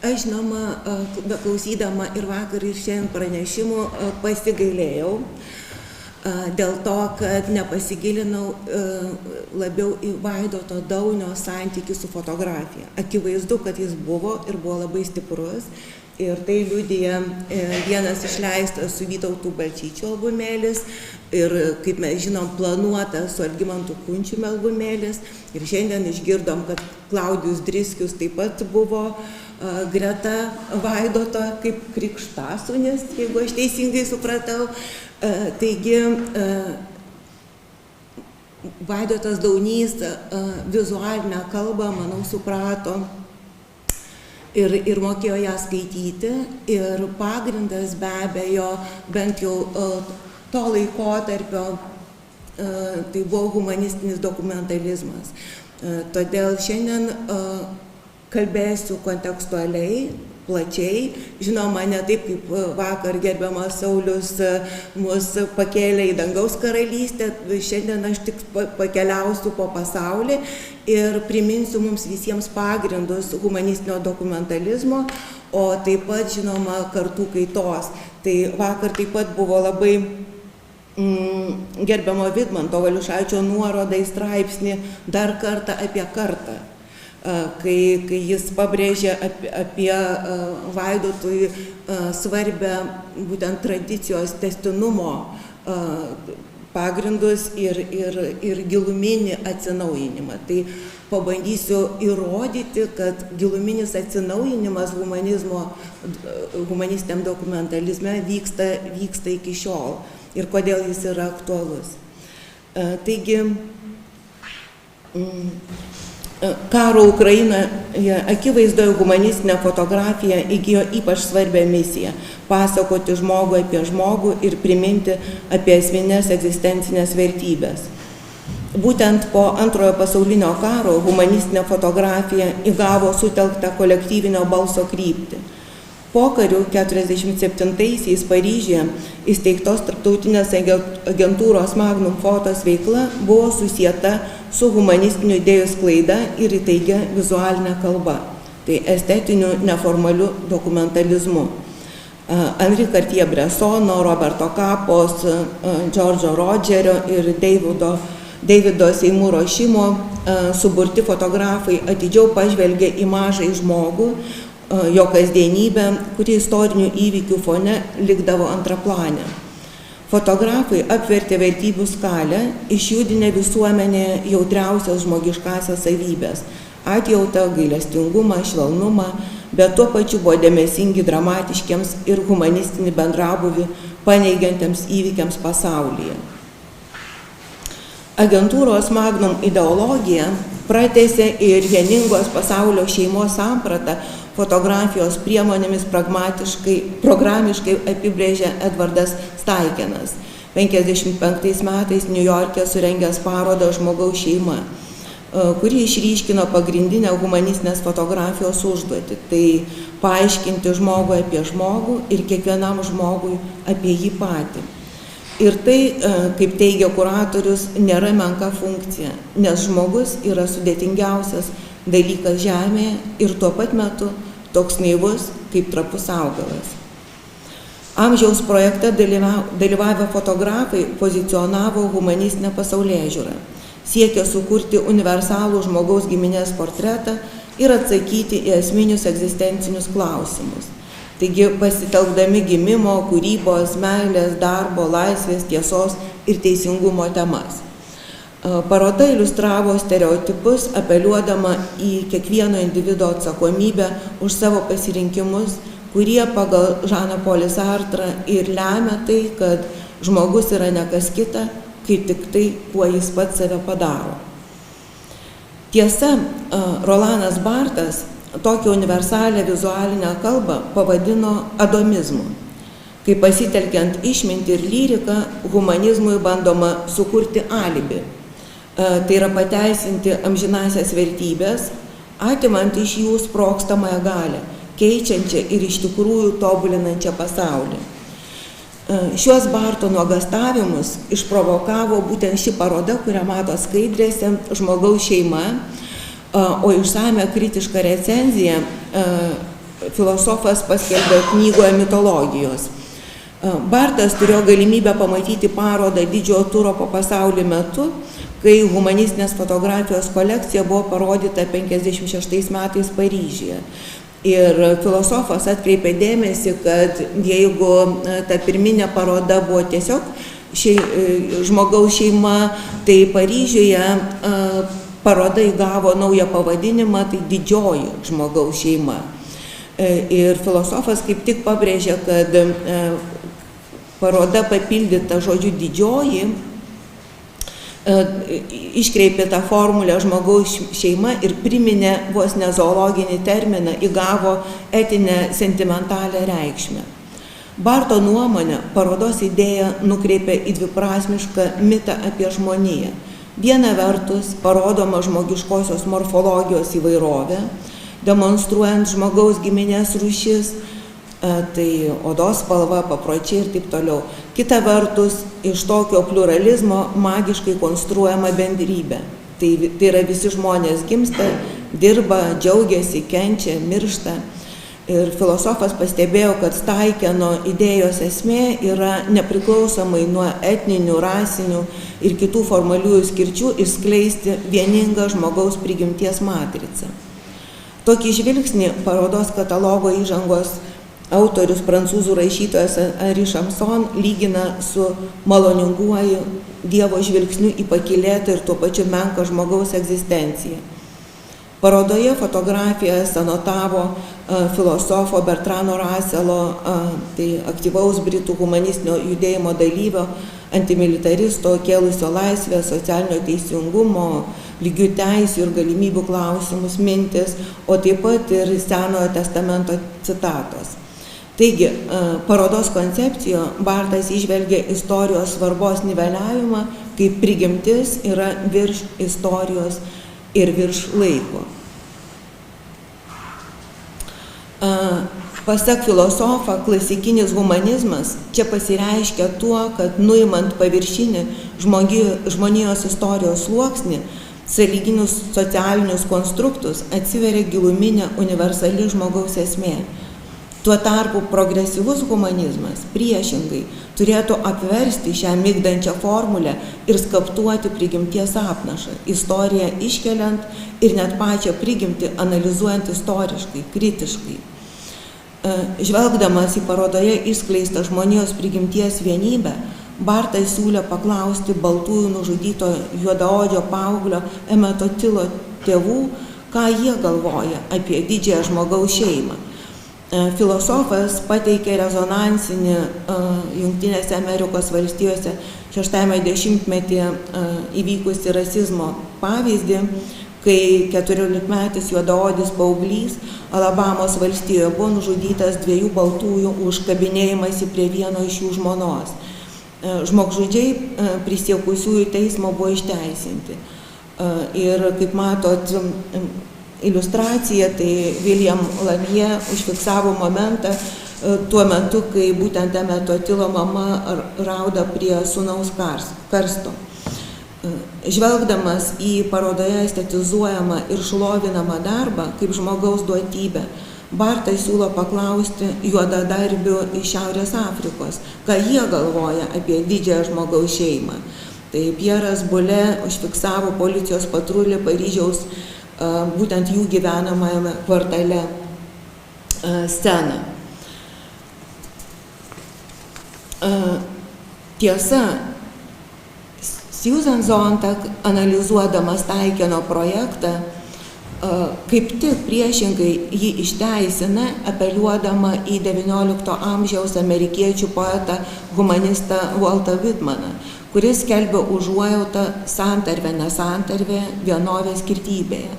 Aš žinoma, beklausydama ir vakar ir šiandien pranešimų pasigailėjau dėl to, kad nepasigilinau labiau į Vaidoto Daunio santykį su fotografija. Akivaizdu, kad jis buvo ir buvo labai stiprus. Ir tai liudija vienas išleistas su Vytautu Balčyčiu albumėlis ir, kaip mes žinom, planuotas su Algimantu Kunčiumi albumėlis. Ir šiandien išgirdom, kad Klaudijus Driskius taip pat buvo greta Vaidoto kaip krikštasūnis, jeigu aš teisingai supratau. Taigi, Vaidotas Daunys vizualinę kalbą, manau, suprato ir mokėjo ją skaityti. Ir pagrindas be abejo, bent jau to laikotarpio, tai buvo humanistinis dokumentalizmas. Todėl šiandien kalbėsiu kontekstualiai, plačiai, žinoma, ne taip kaip vakar gerbiamas Saulius mus pakėlė į dangaus karalystę, šiandien aš tik pakeliausiu po pasaulį ir priminsiu mums visiems pagrindus humanistinio dokumentalizmo, o taip pat, žinoma, kartų kaitos. Tai vakar taip pat buvo labai gerbiamo Vidmanto Valiušaičio nuoroda į straipsnį Dar kartą apie kartą. Kai jis pabrėžė apie Vaidotui svarbę būtent tradicijos tęstinumo pagrindus ir giluminį atsinaujinimą. Tai pabandysiu įrodyti, kad giluminis atsinaujinimas humanistiniam dokumentalizme vyksta iki šiol ir kodėl jis yra aktualus. Taigi, karo Ukrainoje akivaizdoje humanistinė fotografija įgijo ypač svarbią misiją – pasakoti žmogų apie žmogų ir priminti apie esminės egzistencinės vertybės. Būtent po Antrojo pasaulinio karo humanistinė fotografija įgavo sutelktą kolektyvinio balso kryptį. Pokariu 47-aisiais Paryžiuje įsteigtos tarptautinės agentūros Magnum Photos veikla buvo susieta su humanistinių idėjų sklaida ir įtaigia vizualinė kalba, tai estetiniu neformaliu dokumentalizmu. Henri Cartier-Bressono, Roberto Capos, Džordžo Rodžerio ir Davido Seimūro Šimo suburti fotografai atidžiau pažvelgė į mažąjį žmogų, jo kasdienybę, kuri istorinių įvykių fone likdavo antraplanė. Fotografai apvertė vertybių skalę, išjudinę visuomenėje jautriausias žmogiškasias savybės – atjautą, gailestingumą, švelnumą, bet tuo pačiu buvo dėmesingi dramatiškiams ir humanistinį bendrabūvį paneigiantiems įvykiams pasaulyje. Agentūros Magnum ideologija pratęsė ir vieningos pasaulio šeimos sampratą fotografijos priemonėmis programiškai apibrėžė Edvardas Staikenas. 55 metais Niujorke surengęs parodą Žmogaus šeima, kuri išryškino pagrindinę humanistinės fotografijos užduotį. Tai paaiškinti žmogų apie žmogų ir kiekvienam žmogui apie jį patį. Ir tai, kaip teigia kuratorius, nėra menka funkcija, nes žmogus yra sudėtingiausias dalykas žemėje ir tuo pat metu toks naivus kaip trapus augalas. Amžiaus projekte dalyvavę fotografai pozicionavo humanistinę pasaulėžiūrą, siekė sukurti universalų žmogaus giminės portretą ir atsakyti į esminius egzistencinius klausimus. Taigi, pasitelkdami gimimo, kūrybos, meilės, darbo, laisvės, tiesos ir teisingumo temas. Paroda iliustravo stereotipus, apeliuodama į kiekvieno individo atsakomybę už savo pasirinkimus, kurie pagal Žaną Polį Sartrą ir lemia tai, kad žmogus yra ne kas kita, kai tik tai, kuo jis pats save padaro. Tiesa, Rolanas Bartas tokią universalią vizualinę kalbą pavadino adomizmu, kai pasitelkiant išmintį ir lyriką, humanizmui bandoma sukurti alibi. Tai yra pateisinti amžinąsias vertybės, atimant iš jų sprogstamąją galią, keičiančią ir iš tikrųjų tobulinančią pasaulį. Šiuos Barto nuogastavimus išprovokavo būtent ši paroda, kurią mato skaidrėse, Žmogaus šeima, o išsamią kritišką recenziją filosofas paskelbė knygoje Mitologijos. Bartas turėjo galimybę pamatyti parodą Didžiojo turo po pasaulį metu, kai humanistinės fotografijos kolekcija buvo parodyta 56 metais Paryžiuje. Ir filosofas atkreipė dėmesį, kad jeigu ta pirminė paroda buvo tiesiog žmogaus šeima, tai Paryžiuje paroda įgavo naują pavadinimą, tai Didžioji žmogaus šeima. Ir filosofas kaip tik pabrėžė, kad paroda papildyta žodžiu didžioji iškreipė tą formulę žmogaus šeima ir priminė vos ne zoologinį terminą, įgavo etinę sentimentalią reikšmę. Barto nuomonė parodos idėja nukreipia į dviprasmišką mitą apie žmoniją. Viena vertus parodoma žmogiškosios morfologijos įvairovė, demonstruojant žmogaus giminės rūšis, tai odos spalva, papročiai ir taip toliau. Kita vertus, iš tokio pluralizmo magiškai konstruojama bendrybė. Tai yra visi žmonės gimsta, dirba, džiaugiasi, kenčia, miršta. Ir filosofas pastebėjo, kad Staikeno idėjos esmė yra nepriklausomai nuo etninių, rasinių ir kitų formaliųjų skirčių išskleisti vieningą žmogaus prigimties matricą. Tokį žvilgsnį parodos katalogo įžangos autorius prancūzų rašytojas Henri Chamson lygina su maloninguoju Dievo žvilgsniu į pakylėtą ir tuo pačiu menką žmogaus egzistenciją. Parodoje fotografijas anotavo filosofo Bertrano Russelo, tai aktyvaus britų humanistinio judėjimo dalyvio, antimilitaristo, kėlusio laisvę, socialinio teisingumo, lygių teisių ir galimybių klausimus mintis, o taip pat ir Senojo testamento citatos. Taigi, parodos koncepcijoje Bartas įžvelgia istorijos svarbos niveliavimą, kaip prigimtis yra virš istorijos ir virš laiko. Pasak filosofą, klasikinis humanizmas čia pasireiškia tuo, kad nuimant paviršinį žmonijos istorijos sluoksnį, sąlyginius socialinius konstruktus atsiveria giluminė universali žmogaus esmė. Tuo tarpu progresyvus humanizmas priešingai turėtų apversti šią migdančią formulę ir skaptuoti prigimties apnašą, istoriją iškeliant ir net pačią prigimtį analizuojant istoriškai, kritiškai. Žvelgdamas į parodoje išskleistą žmonijos prigimties vienybę, Bartas siūlė paklausti baltųjų nužudyto juodaodžio paauglio Emeto Tilo tėvų, ką jie galvoja apie didžiąją žmogaus šeimą. Filosofas pateikė rezonansinį Jungtinėse Amerikos valstijose 6-ame dešimtmetyje įvykusi rasizmo pavyzdį, kai 14-metis juodaodis paauglys Alabamos valstijoje buvo nužudytas 2 baltųjų už kabinėjimąsi prie vieno iš jų žmonos. Žmogžudžiai prisiekusiųjų teismo buvo išteisinti. Ir kaip matot, iliustracija, tai William Lamie užfiksavo momentą tuo metu, kai būtent Emeto Tilo mama rauda prie sūnaus karsto. Žvelgdamas į parodoje estetizuojamą ir šlovinamą darbą kaip žmogaus duotybę, Bartas siūlo paklausti juodadarbių iš Šiaurės Afrikos, ką jie galvoja apie didžiąją žmogaus šeimą. Tai Pieras Boulet užfiksavo policijos patrulį Paryžiaus būtent jų gyvenamajame kvartale sceną. Tiesa, Susan Sontag, analizuodamas Staikeno projektą, kaip tik priešingai jį išteisina, apeliuodama į XIX amžiaus amerikiečių poetą humanistą Waltą Whitmaną, kuris skelbia užuojautą santarvę, nesantarvę, vienovę skirtybėje.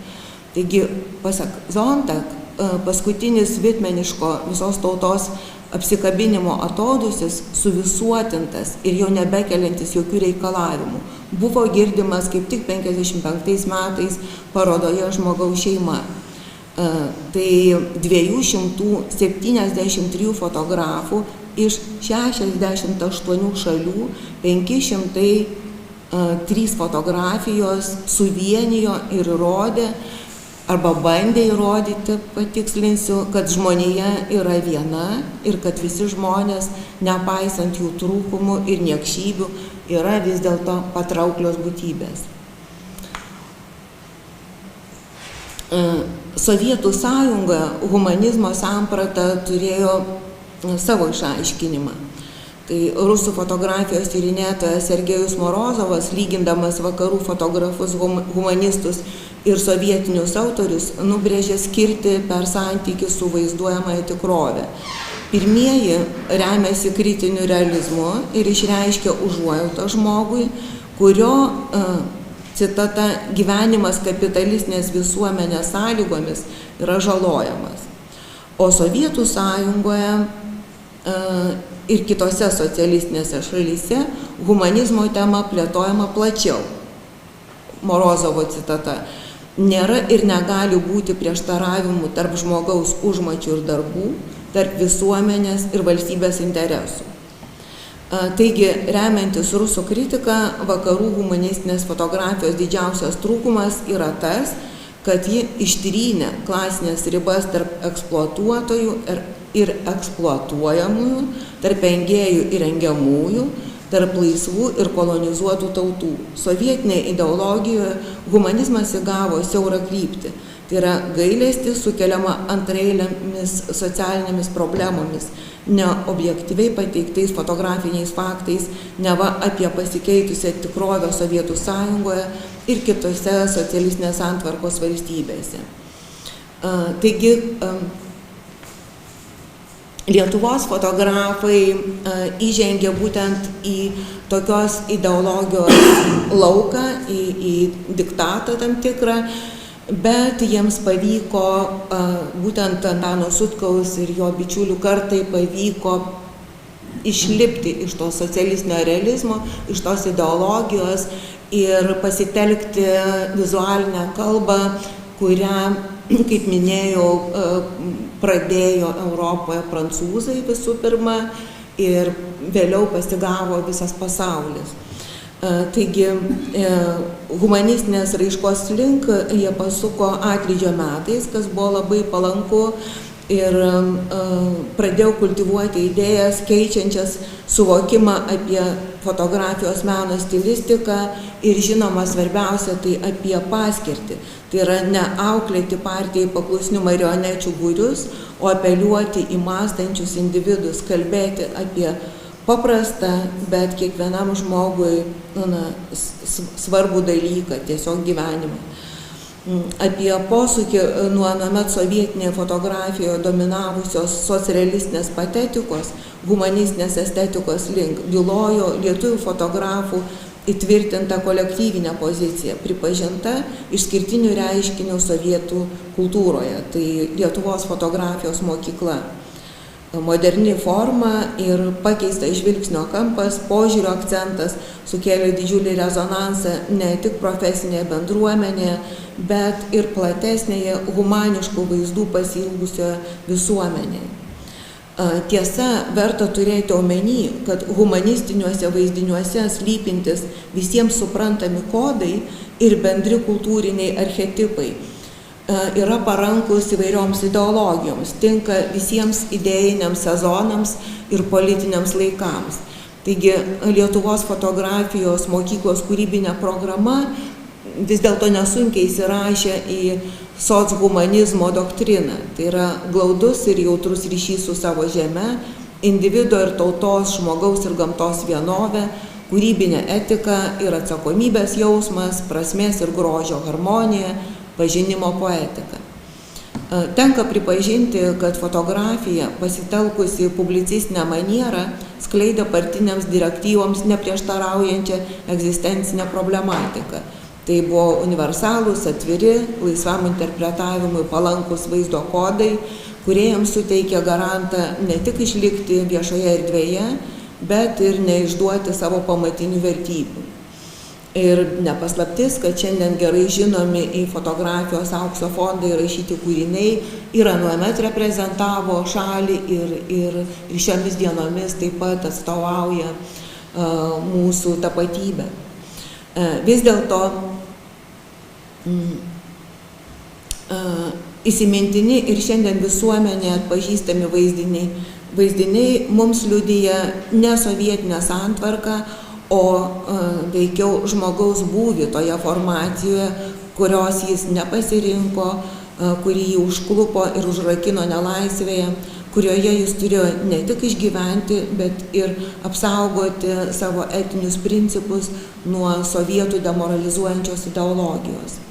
Taigi, pasak Sontag, paskutinis whitmaniško visos tautos apsikabinimo atodūsis suvisuotintas ir jau nebekeliantis jokių reikalavimų buvo girdimas kaip tik 55 metais parodoje Žmogaus šeima. Tai 273 fotografų iš 68 šalių, 503 fotografijos suvienijo ir rodė arba bandė įrodyti, patikslinsiu, kad žmonija yra viena ir kad visi žmonės, nepaisant jų trūkumų ir niekšybių, yra vis dėlto patrauklios būtybės. Sovietų sąjunga humanizmo sampratą turėjo savo išaiškinimą. Tai rusų fotografijos tyrinėtojas Sergejus Morozovas, lygindamas vakarų fotografus, humanistus ir sovietinius autorius, nubrėžė skirtį per santykį su vaizduojamąja tikrove. Pirmieji remiasi kritiniu realizmu ir išreiškia užuojautą žmogui, kurio, citata, gyvenimas kapitalistinės visuomenės sąlygomis yra žalojamas. O Sovietų sąjungoje ir kitose socialistinėse šalyse humanizmo tema plėtojama plačiau. Morozovo citata: nėra ir negali būti prieštaravimų tarp žmogaus užmačių ir darbų, tarp visuomenės ir valstybės interesų. Taigi, remiantis rusų kritiką, vakarų humanistinės fotografijos didžiausias trūkumas yra tas, kad ji ištrynė klasinės ribas tarp eksploatuotojų ir eksploatuojamųjų, tarp engėjų ir engiamųjų, tarp laisvų ir kolonizuotų tautų. Sovietinėje ideologijoje humanizmas įgavo siaurą kryptį. Tai yra gailestis sukeliama antraeilėmis socialinėmis problemomis, neobjektyviai pateiktais fotografiniais faktais, neva apie pasikeitusią tikrovę Sovietų sąjungoje ir kitose socialistinės santvarkos valstybėse. Taigi, Lietuvos fotografai įžengė būtent į tokios ideologijos lauką, į diktatą tam tikrą, bet jiems pavyko, būtent Antano Sutkaus ir jo bičiulių kartai pavyko išlipti iš to socialistinio realizmo, iš tos ideologijos ir pasitelkti vizualinę kalbą, kurią, kaip minėjau, pradėjo Europoje prancūzai visų pirma ir vėliau pasigavo visas pasaulis. Taigi, humanistinės raiškos link jie pasuko atlydžio metais, kas buvo labai palanku, ir pradėjau kultivuoti idėjas, keičiančias suvokimą apie fotografijos meno stilistiką ir, žinoma, svarbiausia, tai apie paskirtį. Tai yra ne auklėti partijai paklusnių marionečių būrius, o apeliuoti į mąstančius individus, kalbėti apie paprastą, bet kiekvienam žmogui svarbų dalyką, tiesiog gyvenimą. Apie posūkį nuo anuomet sovietinėje fotografijoje dominavusios socrealistinės patetikos, humanistinės estetikos link bylojo lietuvių fotografų įtvirtinta kolektyvinė pozicija, pripažinta išskirtinių reiškinių sovietų kultūroje, tai Lietuvos fotografijos mokykla. Moderni forma ir pakeistas žvilgsnio kampas, požiūrio akcentas sukėlė didžiulį rezonansą ne tik profesinėje bendruomenėje, bet ir platesnėje humaniškų vaizdų pasiilgusioje visuomenėje. Tiesa, verta turėti omeny, kad humanistiniuose vaizdiniuose slypintis visiems suprantami kodai ir bendri kultūriniai archetipai yra parankus įvairioms ideologijoms, tinka visiems idėjiniams sezonams ir politiniams laikams. Taigi, Lietuvos fotografijos mokyklos kūrybinė programa vis dėlto nesunkiai įsirašė į sochumanizmo doktriną. Tai yra glaudus ir jautrus ryšys su savo žeme, individo ir tautos, žmogaus ir gamtos vienovė, kūrybinė etika ir atsakomybės jausmas, prasmės ir grožio harmonija, pažinimo poetika. Tenka pripažinti, kad fotografija, pasitelkusi publicistinę manierą, skleidė partiniams direktyvoms neprieštaraujančią egzistencinę problematiką. Tai buvo universalūs, atviri, laisvam interpretavimui palankus vaizdo kodai, kurie jiems suteikė garantą ne tik išlikti viešoje erdvėje, bet ir neišduoti savo pamatinių vertybių. Ir nepaslaptis, kad šiandien gerai žinomi į fotografijos aukso fondą įrašyti kūriniai ir anuomet reprezentavo šalį ir šiomis dienomis taip pat atstovauja mūsų tapatybę. Vis dėlto Įsimintini ir šiandien visuomenėje atpažįstami vaizdiniai mums liudija ne sovietinę santvarką, o veikiau žmogaus būvį toje formacijoje, kurios jis nepasirinko, kuri jį užklupo ir užrakino nelaisvėje, kurioje jis turėjo ne tik išgyventi, bet ir apsaugoti savo etinius principus nuo sovietų demoralizuojančios ideologijos.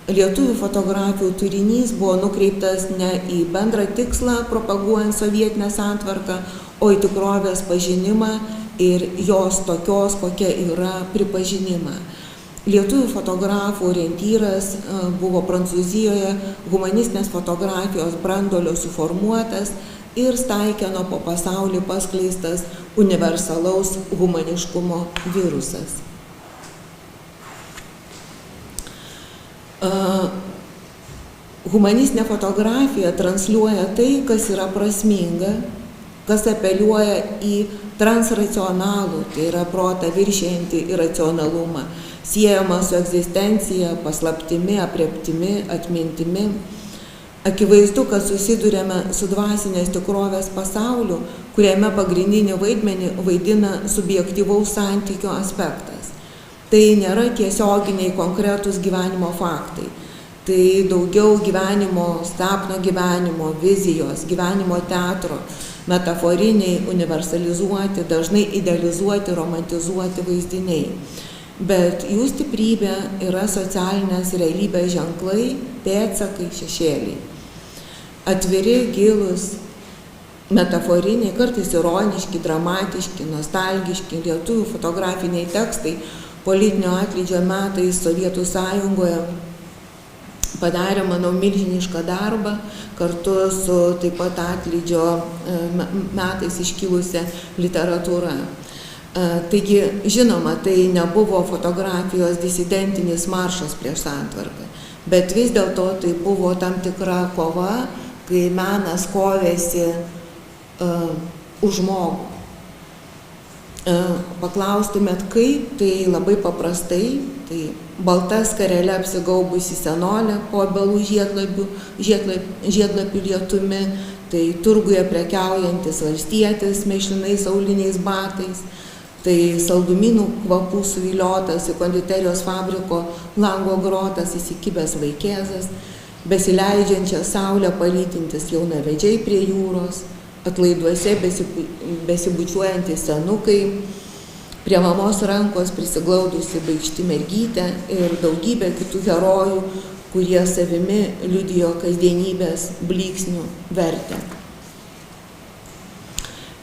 Lietuvių fotografijų turinys buvo nukreiptas ne į bendrą tikslą propaguojant sovietinę santvarką, o į tikrovės pažinimą ir jos tokios, kokia yra, pripažinimą. Lietuvių fotografų orientyras buvo Prancūzijoje humanistinės fotografijos branduolio suformuotas ir Staikeno po pasaulį paskleistas universalaus humaniškumo virusas. Humanistinė fotografija transliuoja tai, kas yra prasminga, kas apeliuoja į transracionalų, tai yra protą viršijantį iracionalumą, siejama su egzistencija, paslaptimi, aprėptimi, atmintimi. Akivaizdu, kad susiduriame su dvasinės tikrovės pasauliu, kuriame pagrindinį vaidmenį vaidina subjektyvaus santykio aspektas. Tai nėra tiesioginiai konkretūs gyvenimo faktai. Tai daugiau gyvenimo, sapno gyvenimo, vizijos, gyvenimo teatro, metaforiniai, universalizuoti, dažnai idealizuoti, romantizuoti vaizdiniai. Bet jų stiprybė yra socialinės realybės ženklai, pėdsakai, šešėliai. Atviri, gilūs, metaforiniai, kartais ironiški, dramatiški, nostalgiški lietuvių fotografiniai tekstai politinio atlydžio metais Sovietų Sąjungoje padarė, manau, milžinišką darbą kartu su taip pat atlydžio metais iškilusia literatūra. Taigi, žinoma, tai nebuvo fotografijos disidentinis maršas prieš santvarką, bet vis dėlto tai buvo tam tikra kova, kai menas kovėsi už žmogų. Paklaustumėt kaip, tai labai paprastai, tai balta skarele apsigaubusi senolė po obelų žiedlapių lietumi, tai turguje prekiaujantis valstietis mėšlinais auliniais batais, tai saldumynų kvapų suviliotas į konditerijos fabriko lango grotas įsikibęs vaikėzas, besileidžiančią saulę palytintis jaunavedžiai prie jūros, atlaiduose besibučiuojantys senukai, prie mamos rankos prisiglaudusi baikšti mergytė ir daugybė kitų herojų, kurie savimi liudijo kasdienybės blyksnių vertę.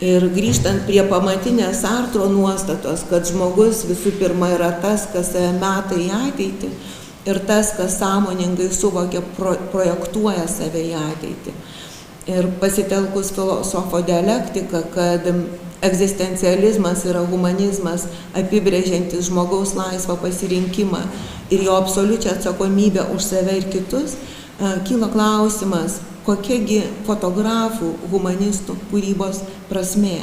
Ir grįžtant prie pamatinės Sartro nuostatos, kad žmogus visų pirma yra tas, kas meta į ateitį ir tas, kas sąmoningai suvokia, projektuoja save į ateitį. Ir pasitelkus filosofo dialektiką, kad egzistencializmas yra humanizmas apibrėžiantis žmogaus laisvą pasirinkimą ir jo absoliučią atsakomybę už save ir kitus, kyla klausimas, kokiagi fotografų, humanistų kūrybos prasmė.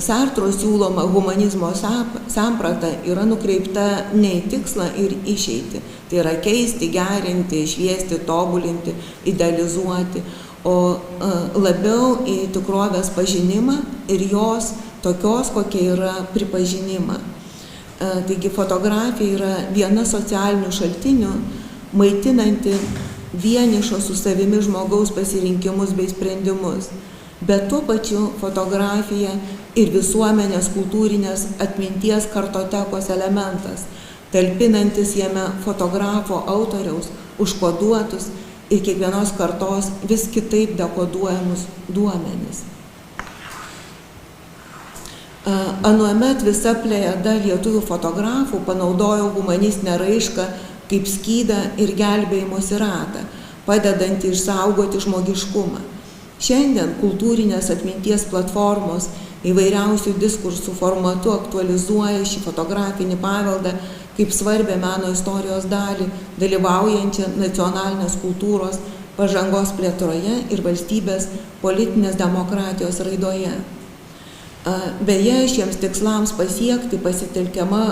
Sartro siūloma humanizmo samprata yra nukreipta ne į tikslą ir išeitį, tai yra keisti, gerinti, šviesti, tobulinti, idealizuoti, o labiau į tikrovės pažinimą ir jos tokios, kokia yra, pripažinimą. Taigi fotografija yra viena socialinių šaltinių, maitinanti vienišo su savimi žmogaus pasirinkimus bei sprendimus. Bet tuo pačiu fotografija ir visuomenės kultūrinės atminties kartotekos elementas, talpinantis jame fotografo autoriaus užkoduotus ir kiekvienos kartos vis kitaip dekoduojamus duomenis. Anuomet visa plejada lietuvių fotografų panaudojo humanistinę raišką kaip skydą ir gelbėjimosi ratą, padedantį išsaugoti žmogiškumą. Šiandien kultūrinės atminties platformos įvairiausių diskursų formatu aktualizuoja šį fotografinį paveldą kaip svarbią meno istorijos dalį, dalyvaujančią nacionalinės kultūros pažangos plėtroje ir valstybės politinės demokratijos raidoje. Beje, šiems tikslams pasiekti pasitelkiama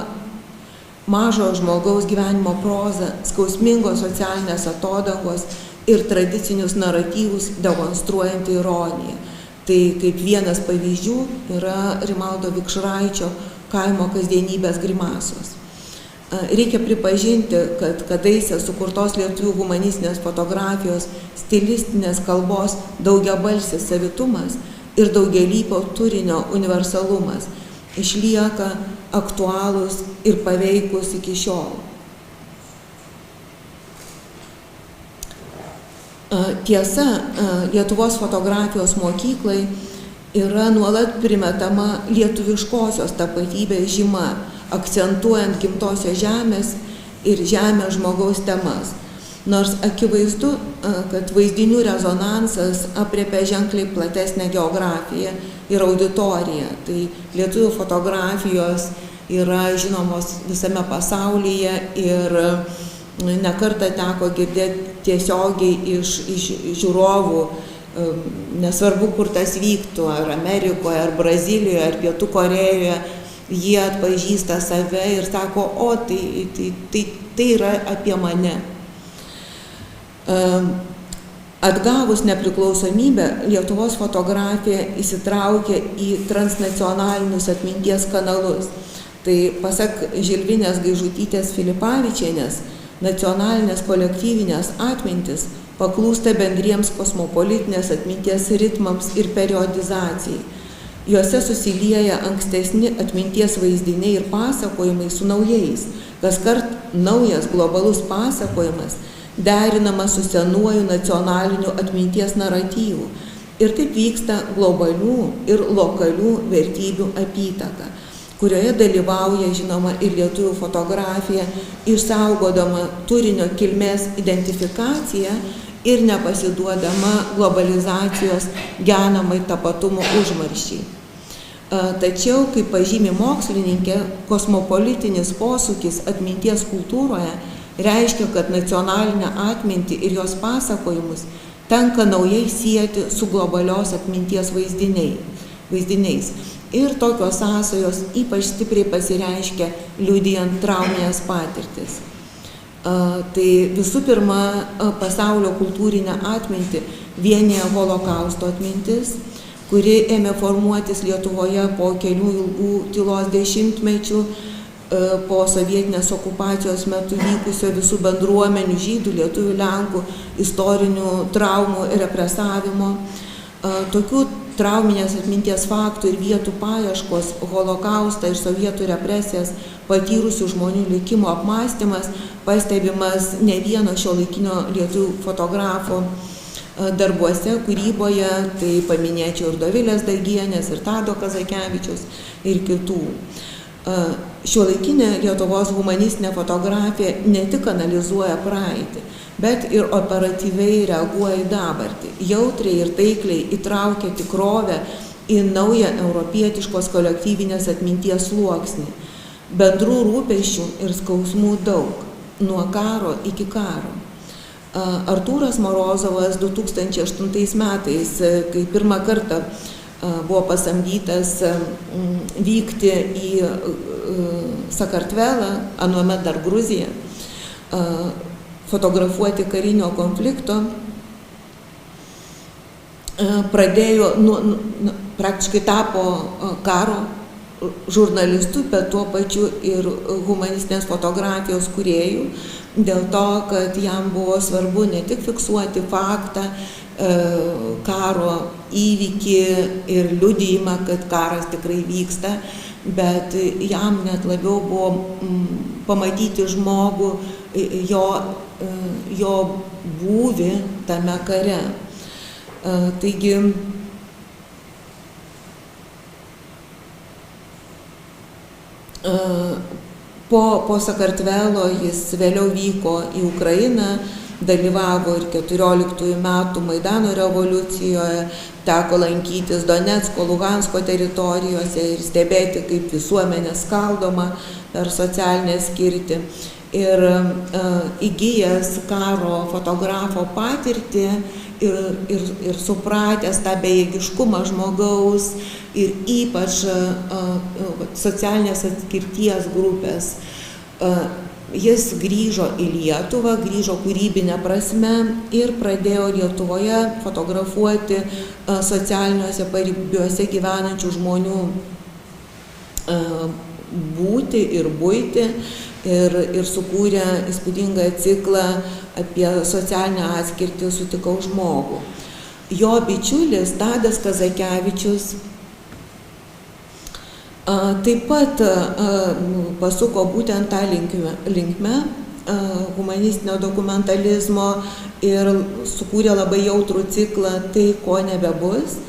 mažo žmogaus gyvenimo prozą, skausmingos socialinės atodangos ir tradicinius naratyvus demonstruojanti ironija. Tai kaip vienas pavyzdžių yra Rimaldo Vikšraičio Kaimo kasdienybės grimasos. Reikia pripažinti, kad kadaise sukurtos lietuvių humanistinės fotografijos stilistinės kalbos daugiabalsis savitumas ir daugialypio turinio universalumas išlieka aktualūs ir paveikus iki šiol. Tiesa, Lietuvos fotografijos mokyklai yra nuolat primetama lietuviškosios tapatybės žyma, akcentuojant gimtosios žemės ir žemės žmogaus temas. Nors akivaizdu, kad vaizdinių rezonansas aprėpia ženkliai platesnę geografiją ir auditoriją. Tai lietuvių fotografijos yra žinomos visame pasaulyje ir nekartą teko girdėti tiesiogiai iš žiūrovų, nesvarbu, kur tas vyktų, ar Amerikoje, ar Brazilijoje, ar Pietų Korėjoje, jie atpažįsta save ir sako, o tai yra apie mane. Atgavus nepriklausomybę, Lietuvos fotografija įsitraukė į transnacionalinius atminties kanalus. Tai pasak Žilvinės Gaižutytės Filipavičienės, nacionalinės kolektyvinės atmintis paklūsta bendriems kosmopolitinės atminties ritmams ir periodizacijai. Juose susilieja ankstesni atminties vaizdiniai ir pasakojimai su naujais. Kaskart naujas globalus pasakojimas derinamas su senuoju nacionaliniu atminties naratyvu. Ir taip vyksta globalių ir lokalių vertybių apytaka, kurioje dalyvauja, žinoma, ir lietuvių fotografija, išsaugodama turinio kilmės identifikaciją ir nepasiduodama globalizacijos genamai tapatumo užmarščiai. Tačiau, kaip pažymi mokslininkė, kosmopolitinis posūkis atminties kultūroje reiškia, kad nacionalinę atmintį ir jos pasakojimus tenka naujai sieti su globalios atminties vaizdiniais. Ir tokios sąsajos ypač stipriai pasireiškia liudijant trauminės patirtis. Tai visų pirma, pasaulio kultūrinę atmintį vienija holokausto atmintis, kuri ėmė formuotis Lietuvoje po kelių ilgų tylos dešimtmečių, po sovietinės okupacijos metu vykusio visų bendruomenių, žydų, lietuvių, lenkų, istorinių traumų ir represavimo. Tokių trauminės atminties faktų ir vietų paieškos, holokaustą ir sovietų represijas patyrusių žmonių likimo apmąstymas pastebimas ne vieno šiuolaikinio lietuvių fotografo darbuose, kūryboje, tai paminėčiau ir Dovilės Dagienės, ir Tado Kazakevičiaus, ir kitų. Šiuolaikinė Lietuvos humanistinė fotografija ne tik analizuoja praeitį, bet ir operatyviai reaguoja į dabartį, jautriai ir taikliai įtraukia tikrovę į naują europietiškos kolektyvinės atminties sluoksnį. Bendrų rūpesčių ir skausmų daug, nuo karo iki karo. Artūras Morozovas 2008 metais, kai pirmą kartą buvo pasamdytas vykti į Sakartvelą, anuomet dar Gruziją, fotografuoti karinio konflikto, pradėjo, praktiškai tapo karo žurnalistu, bet tuo pačiu ir humanistinės fotografijos kūrėjų, dėl to, kad jam buvo svarbu ne tik fiksuoti faktą, karo įvykį ir liudijimą, kad karas tikrai vyksta, bet jam net labiau buvo pamatyti žmogų, jo būvį tame kare. Taigi, po Sakartvelo jis vėliau vyko į Ukrainą, dalyvavo ir 14 metų Maidano revoliucijoje, teko lankytis Donecko, Luhansko teritorijose ir stebėti, kaip visuomenė skaldoma per socialinę skirtį. Ir įgijęs karo fotografo patirtį ir supratęs tą bejėgiškumą žmogaus ir ypač socialinės atskirties grupės Jis grįžo į Lietuvą, grįžo kūrybinę prasme ir pradėjo Lietuvoje fotografuoti socialiniuose paribiuose gyvenančių žmonių būtį ir buitį ir sukūrė įspūdingą ciklą apie socialinę atskirtį Sutikau žmogų. Jo bičiulis Tadas Kazakevičius taip pat pasuko būtent tą linkme humanistinio dokumentalizmo ir sukūrė labai jautrų ciklą Tai, ko nebebus.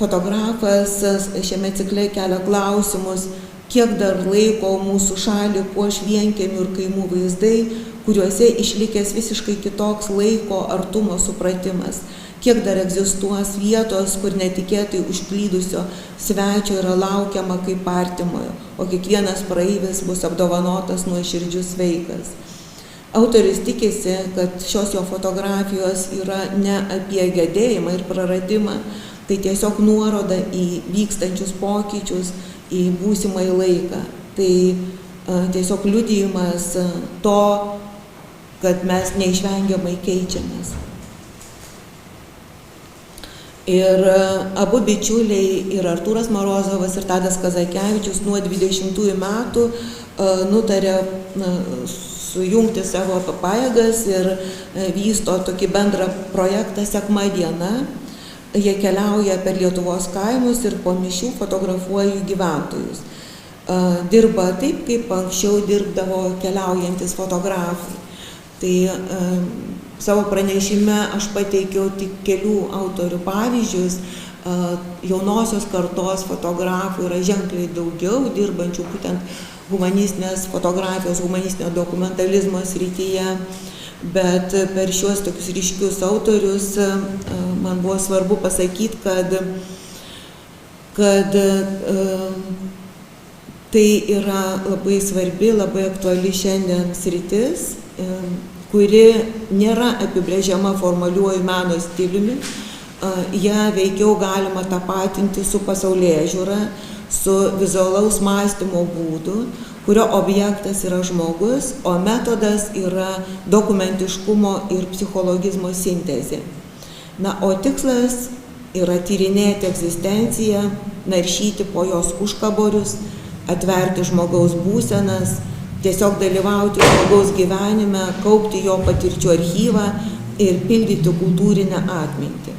Fotografas šiame cikle kelia klausimus, kiek dar laiko mūsų šalį puoš vienkiemių ir kaimų vaizdai, kuriuose išlikęs visiškai kitoks laiko artumo supratimas. Kiek dar egzistuos vietos, kur netikėtai užklydusio svečio yra laukiama kaip artimojo, o kiekvienas praeivis bus apdovanotas nuoširdžiu sveikas. Autorius tikisi, kad šios jo fotografijos yra ne apie gedėjimą ir praradimą, tai tiesiog nuoroda į vykstančius pokyčius, į būsimąjį laiką. Tai tiesiog liudijimas to, kad mes neišvengiamai keičiamės. Ir abu bičiuliai, ir Artūras Morozovas, ir Tadas Kazakevičius nuo 20 metų nutarė sujungti savo pajėgas ir vysto tokį bendrą projektą Sekma diena. Jie keliauja per Lietuvos kaimus ir po mišių fotografuoja jų gyventojus. Dirba taip, kaip anksčiau dirbdavo keliaujantis fotografai. Tai savo pranešime aš pateikiau tik kelių autorių pavyzdžius. Jaunosios kartos fotografų yra ženkliai daugiau, dirbančių būtent humanistinės fotografijos, humanistinio dokumentalizmo srityje. Bet per šiuos tokius ryškius autorius man buvo svarbu pasakyti, kad tai yra labai svarbi, labai aktuali šiandien sritis, kuri nėra apibrėžiama formaliuoju meno stiliumi. Ją veikiau galima tapatinti su pasaulėžiūra, su vizualaus mąstymo būdu, kurio objektas yra žmogus, o metodas yra dokumentiškumo ir psichologizmo sintezė. O tikslas yra tyrinėti egzistenciją, naršyti po jos užkaborius, atverti žmogaus būsenas, tiesiog dalyvauti žmogaus gyvenime, kaupti jo patirčių archyvą ir pildyti kultūrinę atmintį.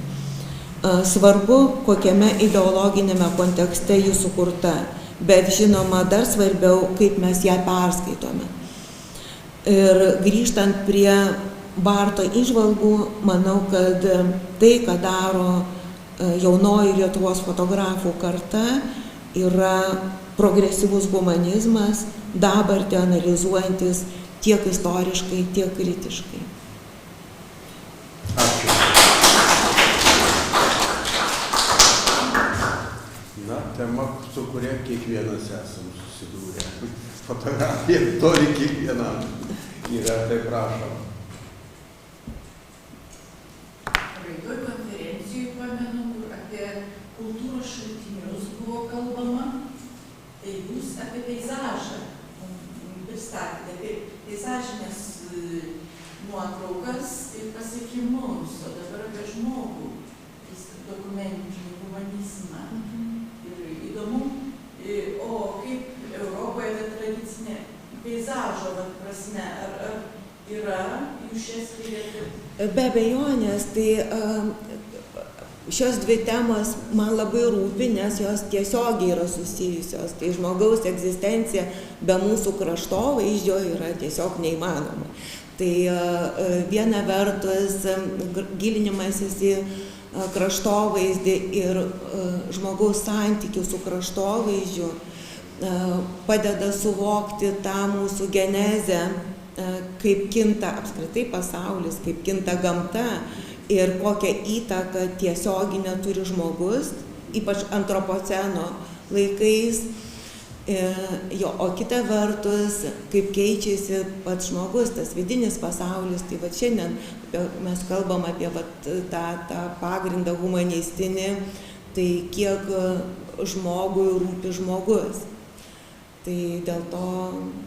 Svarbu, kokiame ideologinėme kontekste ji sukurta, bet žinoma, dar svarbiau, kaip mes ją perskaitome. Ir grįžtant prie Barto įžvalgų, manau, kad tai, ką daro jaunoji Lietuvos fotografų karta, yra progresyvus humanizmas, dabartį analizuojantis tiek istoriškai, tiek kritiškai. Ačiū. Tema, su kuria kiekvienas esam susidūrę. Fotografija toli kiekvienam yra, tai prašom. Praeitoj konferencijoj pamenu, kur apie kultūros šaltinius buvo kalbama, tai jūs apie peizažą pristatėte, apie peizažinės nuotraukas ir pasiekimus, o dabar apie žmogų, dokumentinį humanizmą. Įdomu, o kaip Europoje ta tradicinė peizažo prasme, ar yra jūs šias skiriate? Be abejonės, tai šios dvi temos man labai rūpi, nes jos tiesiogiai yra susijusios. Tai žmogaus egzistencija be mūsų kraštovaizdžio yra tiesiog neįmanoma. Tai viena vertus gilinimasis į kraštovaizdį ir žmogaus santykių su kraštovaizdžiu padeda suvokti tą mūsų genezę, kaip kinta apskritai pasaulis, kaip kinta gamta ir kokią įtaką tiesioginę turi žmogus, ypač antropoceno laikais. O kita vertus, kaip keičiasi pats žmogus, tas vidinis pasaulis, tai va šiandien mes kalbam apie tą pagrindą humanistinį, tai kiek žmogui rūpi žmogus. Tai dėl to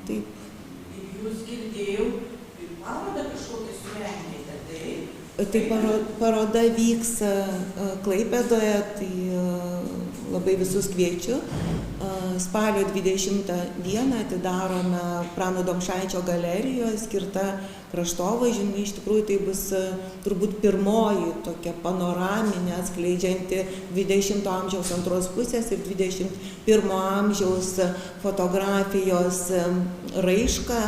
taip. Ir jūs girdėjau, parodą kažkokią surengėte, taip? Tai paroda vyks Klaipėdoje, tai labai visus kviečiu. Spalio 20 dieną atidarome Prano Domšaičio galerijoje skirta kraštovaizdžiui. Iš tikrųjų tai bus turbūt pirmoji tokia panoraminė atskleidžianti 20 amžiaus antros pusės ir 21 amžiaus fotografijos raišką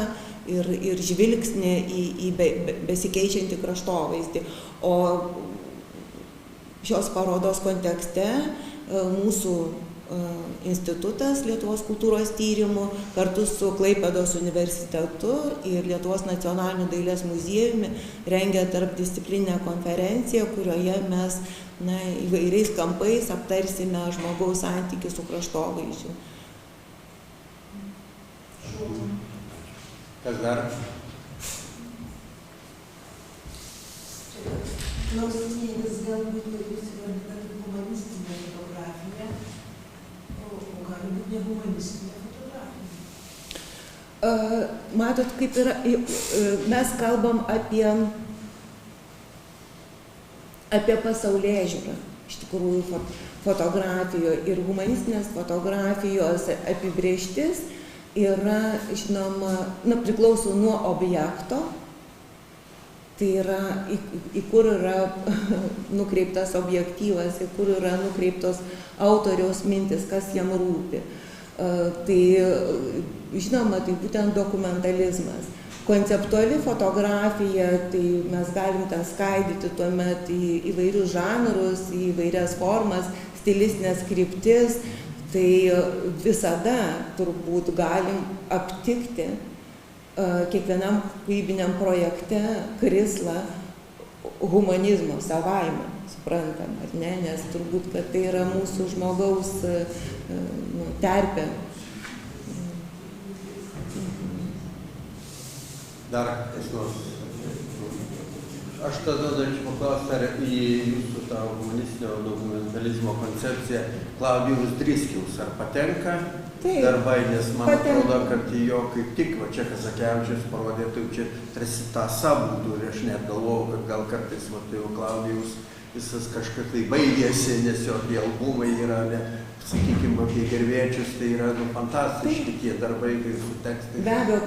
ir žvilgsnį į besikeičiantį kraštovaizdį. O šios parodos kontekste mūsų institutas Lietuvos kultūros tyrimų kartu su Klaipėdos universitetu ir Lietuvos nacionaliniu dailės muziejumi rengia tarpdisciplininę konferenciją, kurioje mes įvairiais kampais aptarsime žmogaus santykį su kraštovaizdžiu. Kas dar? Klausinėlis galbūt jūs įvardinate humanistinę fotografiją, o gali būti ne humanistinė fotografija. Matot, kaip yra, mes kalbam apie pasaulėžiūrą, iš tikrųjų fotografijoje ir humanistinės fotografijos apibrėžtis yra, žinoma, priklauso nuo objekto, tai yra į kur yra nukreiptas objektyvas, į kur yra nukreiptos autoriaus mintis, kas jam rūpi. Tai, žinoma, tai būtent dokumentalizmas. Konceptuali fotografija, tai mes galim ten skaidyti tuomet į įvairius žanrus, į įvairias formas, stilistinės kryptis. Tai visada turbūt galim aptikti kiekvienam kūrybiniam projekte krislą humanizmo savaime, suprantam, ar ne? Nes turbūt, kad tai yra mūsų žmogaus terpė. Dar kas nors? Aš tada norėčiau paklausti, ar į jūsų tą humanistinio dokumentalizmo koncepciją Klaudijaus Driskiaus ar patenka darbai, nes man atrodo, kad jo kaip tik, va čia Kazakevičius parodė, tai čia tarsi tąsa būtų ir aš net galvojau, kad gal kartais, va tai jau Klaudijaus visas kažkaip tai baigėsi, nes jo tie albumai yra, sakykime, apie Gervėčius, tai yra fantastiški tie darbai, kai su tekstai. Be abejo,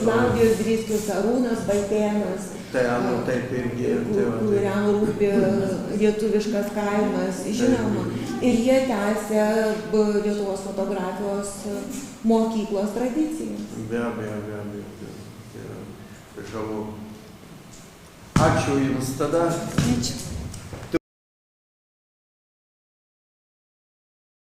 Klaudijus Driskius, Arūnas Baltėnas, taip irgi. Kuriam rūpi lietuviškas kaimas, žinoma. Ir jie tęsia Lietuvos fotografijos mokyklos tradiciją. Be abejo. Tai yra žavu. Ačiū Jums tada. Ačiū.